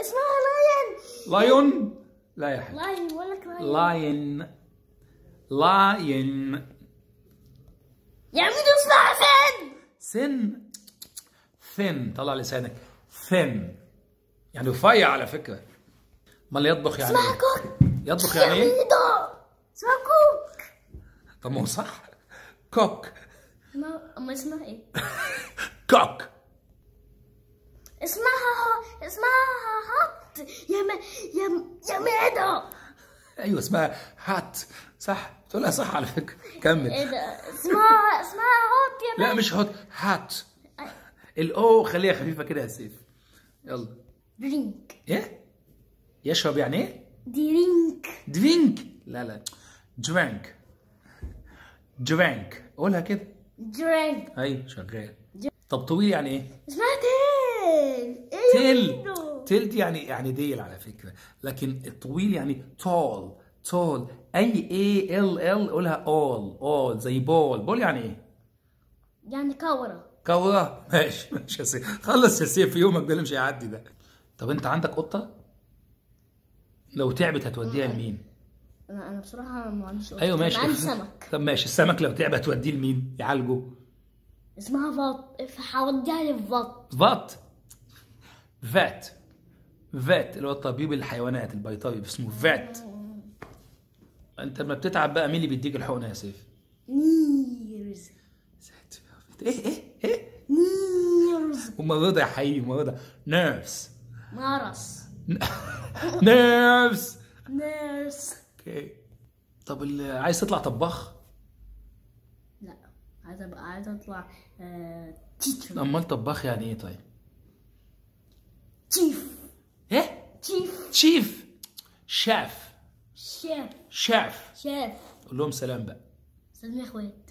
اسمها لاين. لايون؟ لا يا حبيبي. لاين بقول لك لاين. لاين. لاين. يا عمي دي اسمها فين؟ سن. ثن، طلع لسانك. ثن يعني رفيع على فكرة. امال يطبخ يعني اسمها ايه؟ كوك. يطبخ يعني ايه؟ اسمها كوك. طب ما هو صح. كوك. اما اسمها ايه؟ كوك. اسمها هات يا معدة. ايوه اسمها هات. صح، تقولها صح على فكرة. كمل. ايه ده؟ اسمها هات يا لا معدة. مش هات، هات. الاو خليها خفيفة كده يا سيف. يلا. درينك. ايه؟ يشرب يعني ايه؟ درينك. درينك. لا لا، درينك. درينك، قولها كده. درينك. ايوه شغال. طب طويل يعني ايه؟ اسمها تيل. ايه تيل. تيل دي يعني ديل على فكرة، لكن الطويل يعني تول. تول. اي ال قولها اول زي بول. بول يعني ايه؟ يعني كورة. كورة. ماشي ماشي يا سيف، خلص يا سيف، في يومك ده اللي مش هيعدي ده. طب انت عندك قطة؟ لو تعبت هتوديها لمين؟ انا بصراحة ما عنديش قطة. ايوه ماشي. أنا عندي سمك. طب ماشي، السمك لو تعب هتوديه لمين؟ يعالجه؟ اسمها فط. هوديها للفط. فات. فات. فات اللي هو طبيب الحيوانات البيطري اسمه فات. انت لما بتتعب بقى مين اللي بيديك الحقنه يا سيف؟ نيرز. ايه؟ نيرز. ممرضه يا حقيقي، ممرضه. نيرس. مرس. نيرس. نيرس. اوكي. طب عايز تطلع طباخ؟ لا، عايزة اطلع تيتشر. امال طباخ يعني ايه طيب؟ تشيف. ايه؟ تشيف. شيف. شاف. شيف. شاف. شيف. قول لهم سلام بقى. سلام يا اخوات.